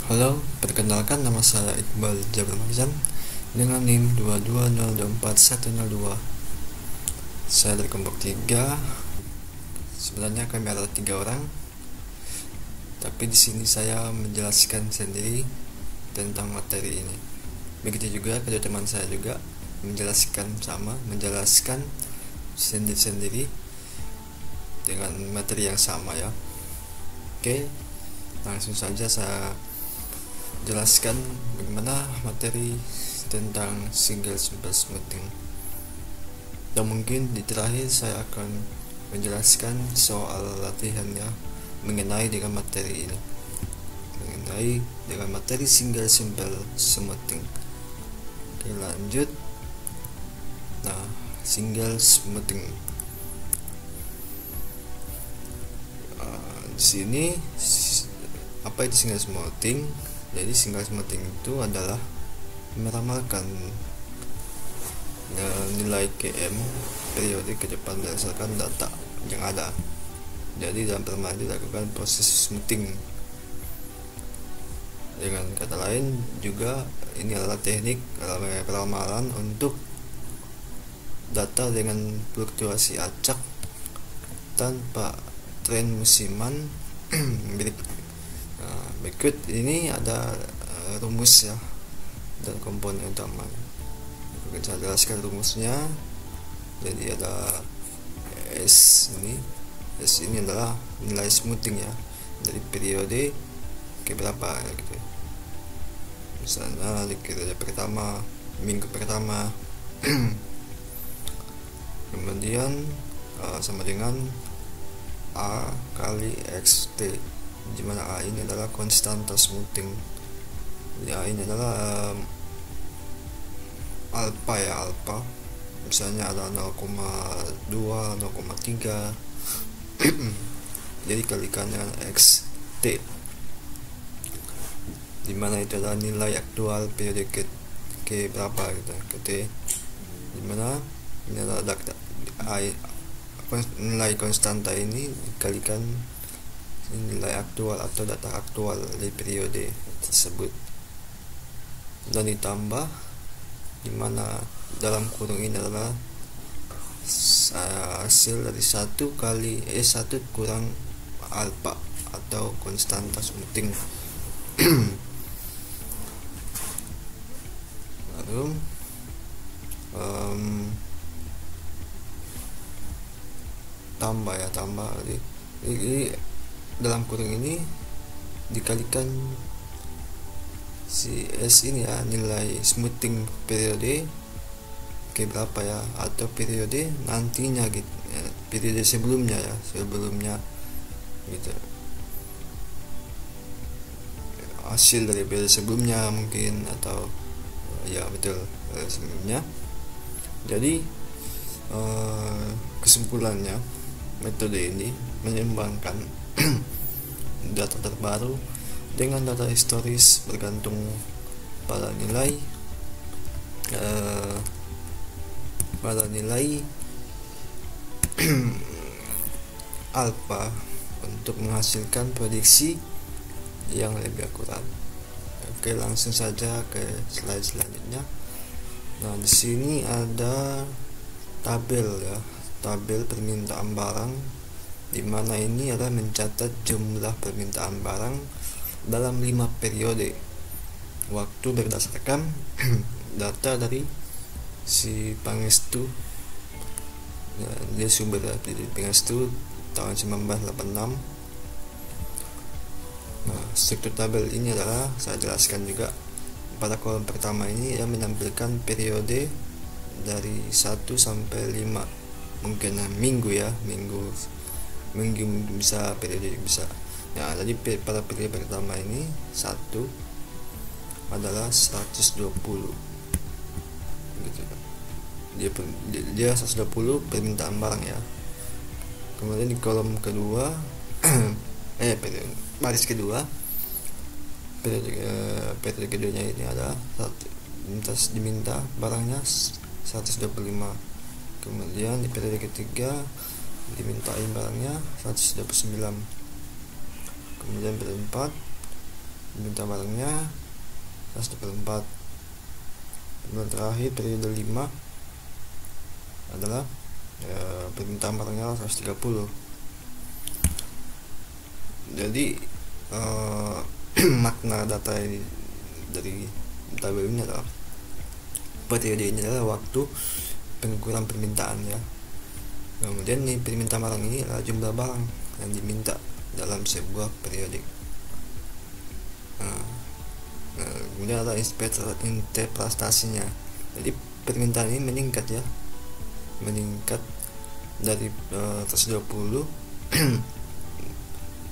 Halo, perkenalkan nama saya Iqbal Jabir Marzan dengan NIM 220241002. Saya dari kelompok 3. Sebenarnya kami adalah 3 orang, tapi di sini saya menjelaskan sendiri tentang materi ini. Begitu juga kedua teman saya juga menjelaskan sendiri-sendiri dengan materi yang sama ya. Oke, langsung saja saya jelaskan bagaimana materi tentang single simple smoothing. Dan mungkin di terakhir saya akan menjelaskan soal latihannya mengenai dengan materi ini, mengenai dengan materi single simple smoothing. Oke, lanjut. Nah, single smoothing. Di sini apa itu single smoothing? Jadi single smoothing itu adalah meramalkan nilai KM periode ke depan berdasarkan data yang ada. Jadi dalam permainan dilakukan proses smoothing. Dengan kata lain juga ini adalah teknik peramalan untuk data dengan fluktuasi acak tanpa tren musiman. Berikut ini ada rumus ya dan komponen utama. Saya jelaskan rumusnya. Jadi ada S ini adalah nilai smoothing ya dari periode ke berapa gitu. Misalnya di periode pertama, minggu pertama. Kemudian sama dengan A kali XT, di mana A ini adalah konstanta smoothing. Ya, ini adalah alpha. Misalnya ada 0,2, 0,3. Jadi kalikan dengan XT, di mana itu adalah nilai aktual periode ke berapa gitu, ke T, di mana ini adalah nilai konstanta ini dikalikan nilai aktual atau data aktual dari periode tersebut dan ditambah, dimana dalam kurung ini adalah hasil dari 1 kurang alpha atau konstanta smoothing. Lalu tambah jadi dalam kurung ini dikalikan si S ini ya, nilai smoothing periode ke berapa ya, atau periode nantinya gitu ya, periode sebelumnya gitu, hasil dari periode sebelumnya mungkin, atau ya betul sebelumnya. Jadi kesimpulannya, metode ini menyeimbangkan data terbaru dengan data historis bergantung pada nilai alpha untuk menghasilkan prediksi yang lebih akurat. Oke, langsung saja ke slide selanjutnya. Nah, di sini ada tabel permintaan barang, di mana ini adalah mencatat jumlah permintaan barang dalam 5 periode waktu berdasarkan data dari si Pangestu. Ya, dia sumber dari Pangestu tahun 1986. Nah, struktur tabel ini adalah saya jelaskan juga. Pada kolom pertama ini yang menampilkan periode dari 1 sampai 5, mungkin minggu bisa, periode bisa ya. Jadi pada periode pertama ini 1 adalah 120 gitu. Dia 120 permintaan barang ya. Kemudian di kolom kedua baris kedua, periode keduanya ini ada diminta barangnya 125. Kemudian di periode ketiga dimintain barangnya 129. Kemudian periode 4 permintaan barangnya 124. Kemudian terakhir periode 5 adalah permintaan barangnya 130. Jadi makna data ini dari tabel ini adalah periode ini adalah waktu pengukuran permintaan ya. Kemudian nih permintaan barang ini adalah jumlah barang yang diminta dalam sebuah periode. Kemudian ada interpretasinya. Jadi permintaan ini meningkat ya, meningkat dari 120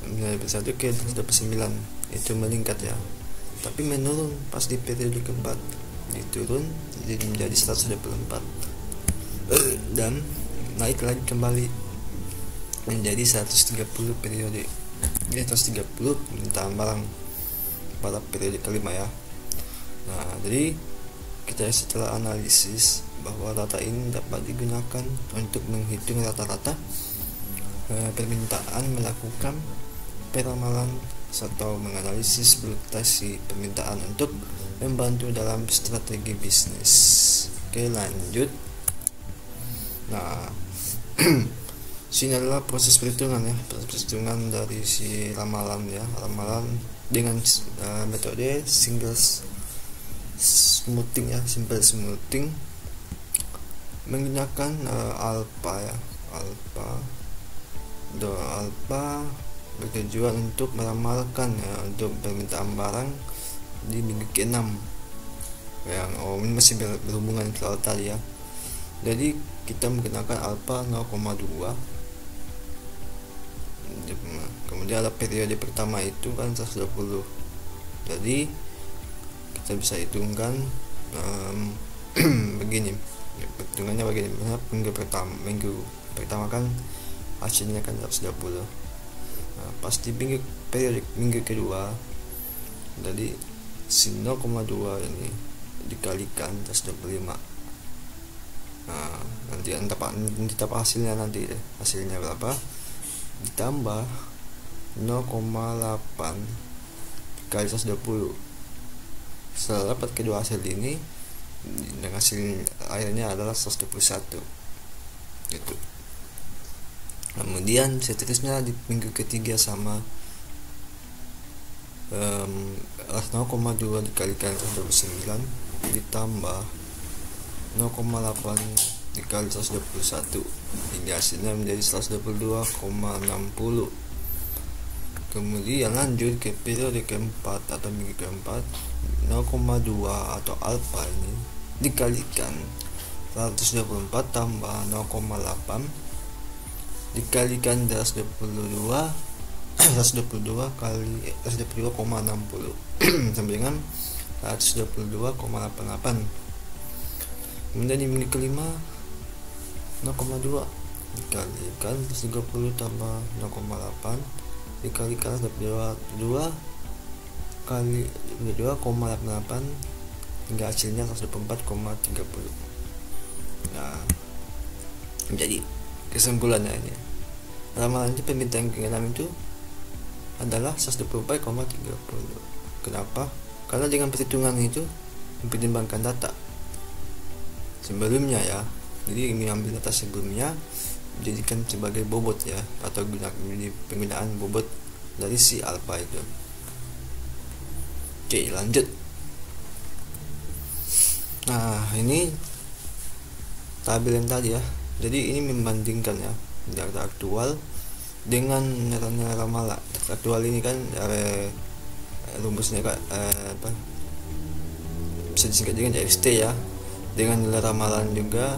dari 1 ke 129 itu meningkat ya, tapi menurun pas di periode keempat, diturun jadi menjadi 124 dan naik lagi kembali menjadi 130 periode. Ini 130 permintaan barang pada periode kelima ya. Nah, jadi kita setelah analisis bahwa data ini dapat digunakan untuk menghitung rata-rata permintaan, melakukan peramalan atau menganalisis fluktuasi permintaan untuk membantu dalam strategi bisnis. Oke, lanjut. Nah, sini adalah proses perhitungan ya, proses perhitungan dari si ramalan ya, ramalan dengan metode single smoothing ya, simple smoothing menggunakan alpha ya, alpha bertujuan untuk meramalkan ya, untuk permintaan barang di minggu ke-6 yang ini masih berhubungan dengan tadi ya. Jadi kita menggunakan alpha 0,2. Kemudian ada periode pertama itu kan 120. Jadi kita bisa hitungkan begini. Perhitungannya begini. Minggu pertama kan hasilnya kan 120. Nah, pas di minggu kedua, jadi si 0,2 ini dikalikan 125. Nah, nanti hasilnya nanti deh. Hasilnya berapa? Ditambah 0,8 kali 120. Setelah dapat kedua hasil ini, dengan hasil akhirnya adalah 121 gitu. Kemudian seterusnya di minggu ketiga sama 0,2 dikalikan 129 ditambah 0,8 dikali 121 hingga hasilnya menjadi 122,60. Kemudian lanjut ke periode keempat atau minggu keempat, 0,2 atau alpha ini dikalikan 124 tambah 0,8 dikalikan 122 kali 122,60 sama dengan 122,88. Kemudian di minggu kelima 0,2 dikalikan 130 tambah 0,8 dikalikan 122 kali 22,88 hingga hasilnya 124,30. Nah, jadi kesimpulannya ini, ramalan itu permintaan ke-6 itu adalah 124,30. Kenapa? Karena dengan perhitungan itu mempertimbangkan data sebelumnya ya. Jadi mengambil data sebelumnya dijadikan sebagai bobot ya, atau penggunaan bobot dari si alpha itu. Oke, lanjut. Nah, ini tabel yang tadi ya. Jadi ini membandingkan ya data aktual dengan nilai ramalan. Aktual ini kan rumusnya bisa disingkat dengan ST ya, dengan nilai ramalan juga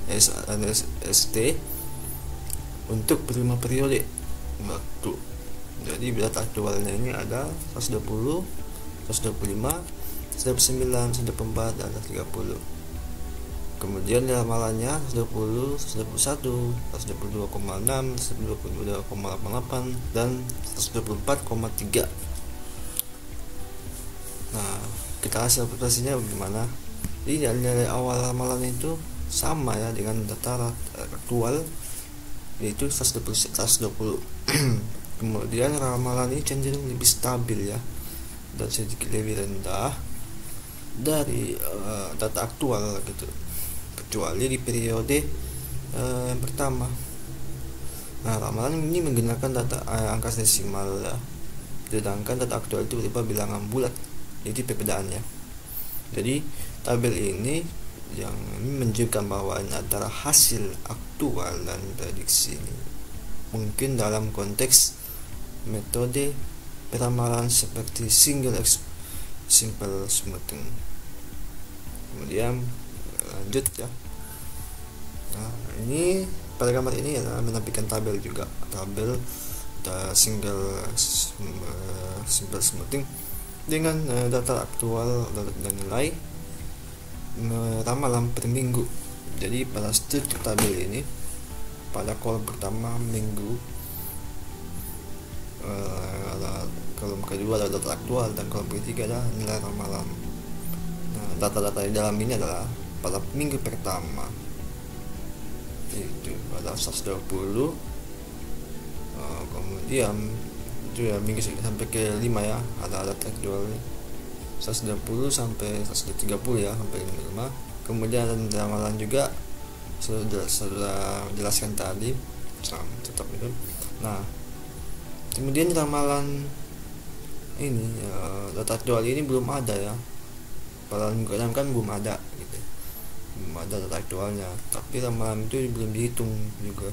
ST untuk 5 periode waktu. Jadi data aktualnya ini ada 120, 125, 129, 124 dan 30. Kemudian ramalannya 120, 121, 122,6, 122,88 dan 124,3. Nah, kita hasil aplikasinya bagaimana? Jadi nilai awal ramalan itu sama ya dengan data aktual, yaitu 120. Kemudian ramalan ini cenderung lebih stabil ya, dan sedikit lebih rendah dari data aktual gitu, kecuali di periode yang pertama. Nah, ramalan ini menggunakan data angka desimal ya, sedangkan data aktual itu berupa bilangan bulat, jadi perbedaannya. Jadi tabel ini yang menunjukkan bahwa antara hasil aktual dan prediksi ini mungkin dalam konteks metode peramalan seperti simple smoothing. Kemudian lanjut ya. Nah, ini pada gambar ini adalah menampilkan tabel juga, tabel simple smoothing dengan data aktual dan nilai ramalan per minggu. Jadi pada struktur tabel ini, pada kolom pertama minggu, kolom kedua adalah data aktual, dan kolom ketiga adalah nilai ramalan. Nah, data-data di dalam ini adalah pada minggu pertama itu ada 120, kemudian itu ya minggu sampai ke 5 ya, ada data aktual 120 sampai 130 ya, sampai 5. Kemudian ada ramalan juga sudah jelaskan tadi, tetap itu. Nah, kemudian ramalan ini data aktual ini belum ada ya, pada minggu 6 kan belum ada gitu, belum ada data aktualnya, tapi ramalan itu belum dihitung juga.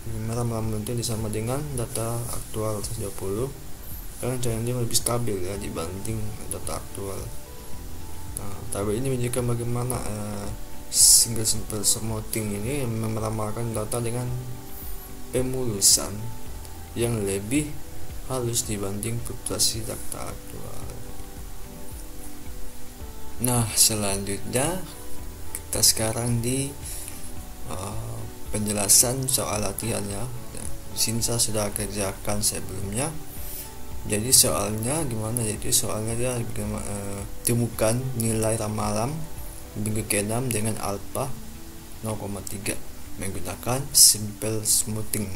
Ramalan itu sama dengan data aktual 120 karena caranya lebih stabil ya dibanding data aktual. Nah, tabel ini menunjukkan bagaimana simple smoothing ini meramalkan data dengan pemulusan yang lebih halus dibanding fluktuasi data aktual. Nah, selanjutnya kita sekarang di penjelasan soal latihannya. Di sini saya sudah kerjakan sebelumnya. Jadi soalnya gimana? Jadi soalnya dia temukan nilai ramalan minggu ke-6 dengan alpha 0,3 menggunakan simple smoothing.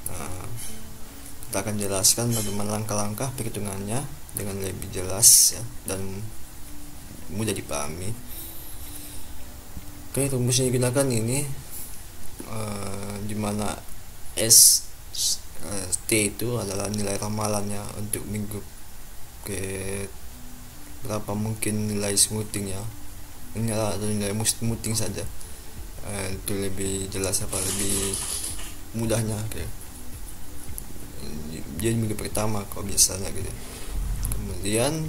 Nah, kita akan jelaskan bagaimana langkah-langkah perhitungannya dengan lebih jelas ya, dan mudah dipahami. Oke, rumus yang digunakan ini dimana T itu adalah nilai ramalannya untuk minggu ke berapa mungkin nilai smoothing ya. Ini adalah nilai smoothing saja. Itu lebih jelas lebih mudahnya kayak. Jadi minggu pertama kalau biasanya gitu. Kemudian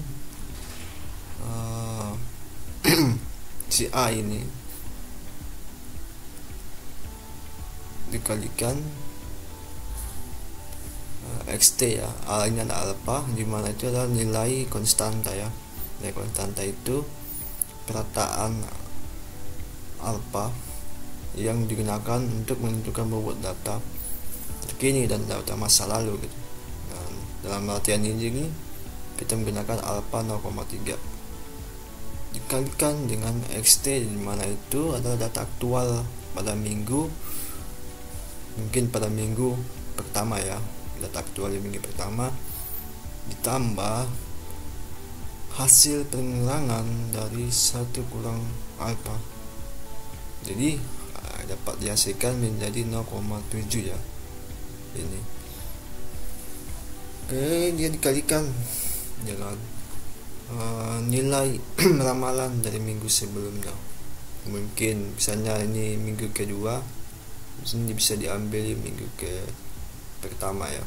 si A ini dikalikan XT ya, A ini ada alpha, dimana itu adalah nilai konstanta ya. Nilai konstanta itu perataan alpha yang digunakan untuk menentukan bobot data terkini dan data masa lalu gitu. Dan dalam latihan ini kita menggunakan alpha 0,3 dikalikan dengan XT, dimana itu adalah data aktual pada minggu, mungkin pada minggu pertama ya, data aktual di minggu pertama, ditambah hasil pengurangan dari 1 kurang alpha, jadi dapat dihasilkan menjadi 0,7 ya ini. Oke, dia dikalikan dengan nilai ramalan dari minggu sebelumnya. Mungkin misalnya ini minggu kedua, ini bisa diambil minggu ke pertama ya.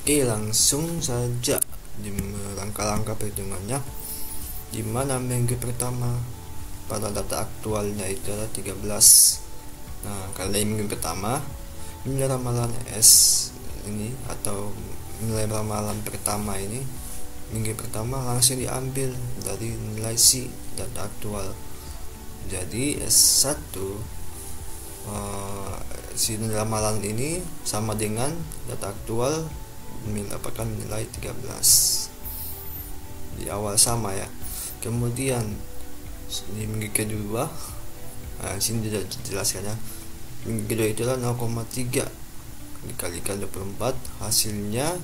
Oke, langsung saja di langkah-langkah perhitungannya, dimana minggu pertama pada data aktualnya itu adalah 13. Nah, karena minggu pertama nilai ramalan S ini atau nilai ramalan pertama ini minggu pertama langsung diambil dari nilai C data aktual. Jadi S1 si nilai ramalan ini sama dengan data aktual mendapatkan nilai 13 di awal sama ya. Kemudian di minggu kedua, sini dijelaskan ya, minggu kedua itu adalah 0,3 dikalikan 24, hasilnya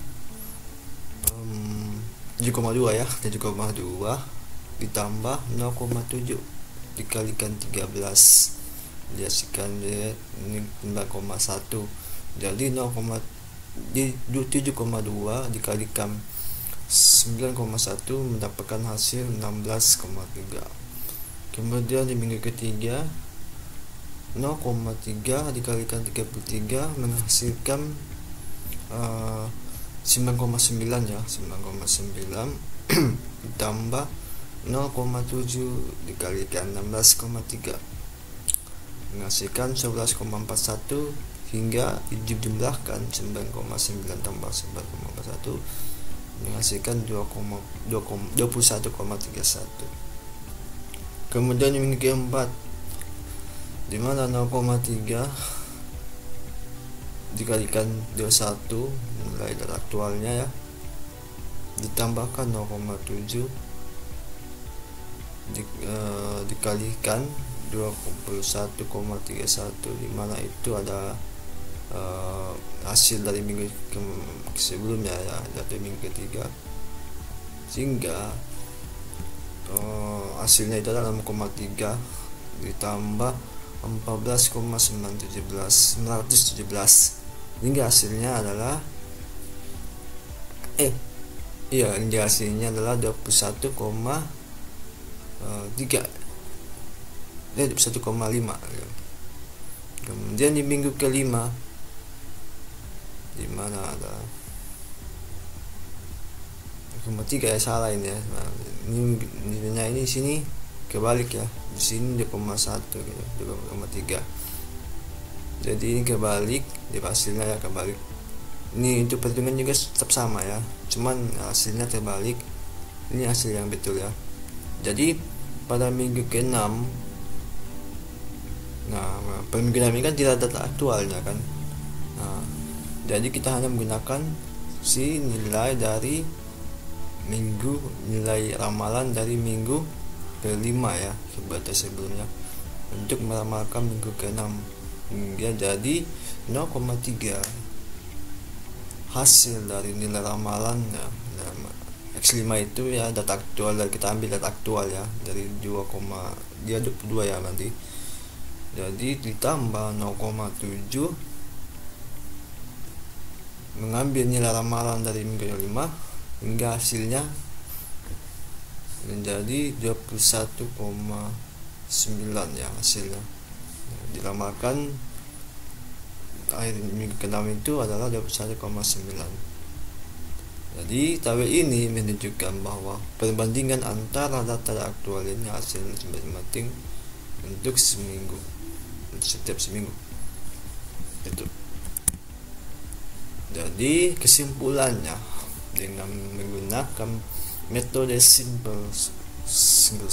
7,2 ya, 7,2 ditambah 0,7 dikalikan 13 dihasilkan ini 9,1. Jadi 7,2 dikalikan 9,1 mendapatkan hasil 16,3. Kemudian di minggu ketiga 0,3 dikalikan 33 menghasilkan 9,9 ya, 9,9 ditambah 0,7 dikalikan 16,3 menghasilkan 11,41 hingga dijumlahkan 9,9 tambah 9,41 menghasilkan 21,31. Kemudian yang keempat, di mana 0,3 dikalikan 21 mulai dari aktualnya ya, ditambahkan 0,7 dikalikan 21,31, di mana itu ada hasil dari minggu sebelumnya ya, dari minggu ketiga, sehingga hasilnya itu adalah 0,3 ditambah 14,917 hingga hasilnya adalah hingga hasilnya adalah 21,5. Kemudian di minggu kelima, di mana ada 0,3 ya, salah ini ya. Ini nilainya ini sini kebalik ya, di sini 2,1 gitu, 2,3. Jadi ini kebalik, di hasilnya ya kebalik. Ini untuk perhitungan juga tetap sama ya, cuman hasilnya terbalik. Ini hasil yang betul ya. Jadi pada minggu ke-6, pada minggu ke-6 ini kan tidak ada data aktualnya kan. Jadi kita hanya menggunakan si nilai dari nilai ramalan dari minggu ke-5 ya, sebatas sebelumnya, untuk meramalkan minggu ke-6. Ya, jadi 0,3 hasil dari nilai ramalan ya, X5 itu ya, data aktual, dan kita ambil data aktual ya dari 22 ya nanti. Jadi ditambah 0,7 mengambil nilai ramalan dari minggu ke-5 hingga hasilnya menjadi 21,9 ya hasilnya. Diramalkan akhir minggu ke-6 itu adalah 21,9. Jadi tabel ini menunjukkan bahwa perbandingan antara data aktual ini hasil masing-masing untuk setiap seminggu itu. Jadi kesimpulannya, dengan menggunakan metode single simple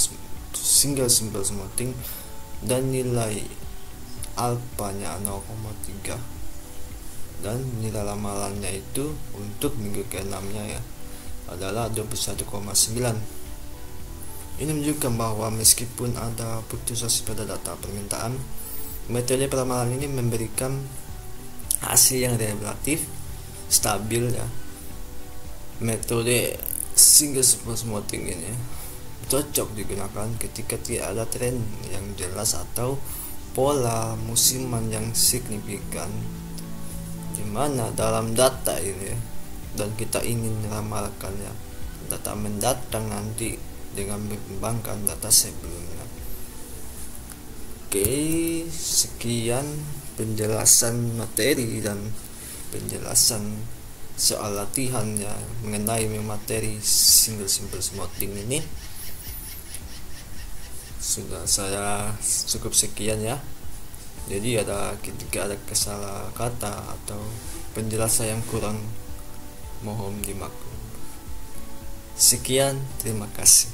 smoothing dan nilai alfanya 0,3 dan nilai ramalannya itu untuk minggu ke-6 nya ya adalah 21,9. Ini menunjukkan bahwa meskipun ada fluktuasi pada data permintaan, metode peramalan ini memberikan hasil yang relatif stabil ya. Metode single simple smoothing ini cocok digunakan ketika tidak ada tren yang jelas atau pola musiman yang signifikan, dimana dalam data ini dan kita ingin meramalkannya data mendatang nanti dengan mengembangkan data sebelumnya. Oke, sekian penjelasan materi dan penjelasan soal latihan ya mengenai materi single simple smoothing ini. Sudah saya cukup sekian ya. Jadi ketika ada kesalah kata atau penjelasan yang kurang, mohon dimaklum. Sekian, terima kasih.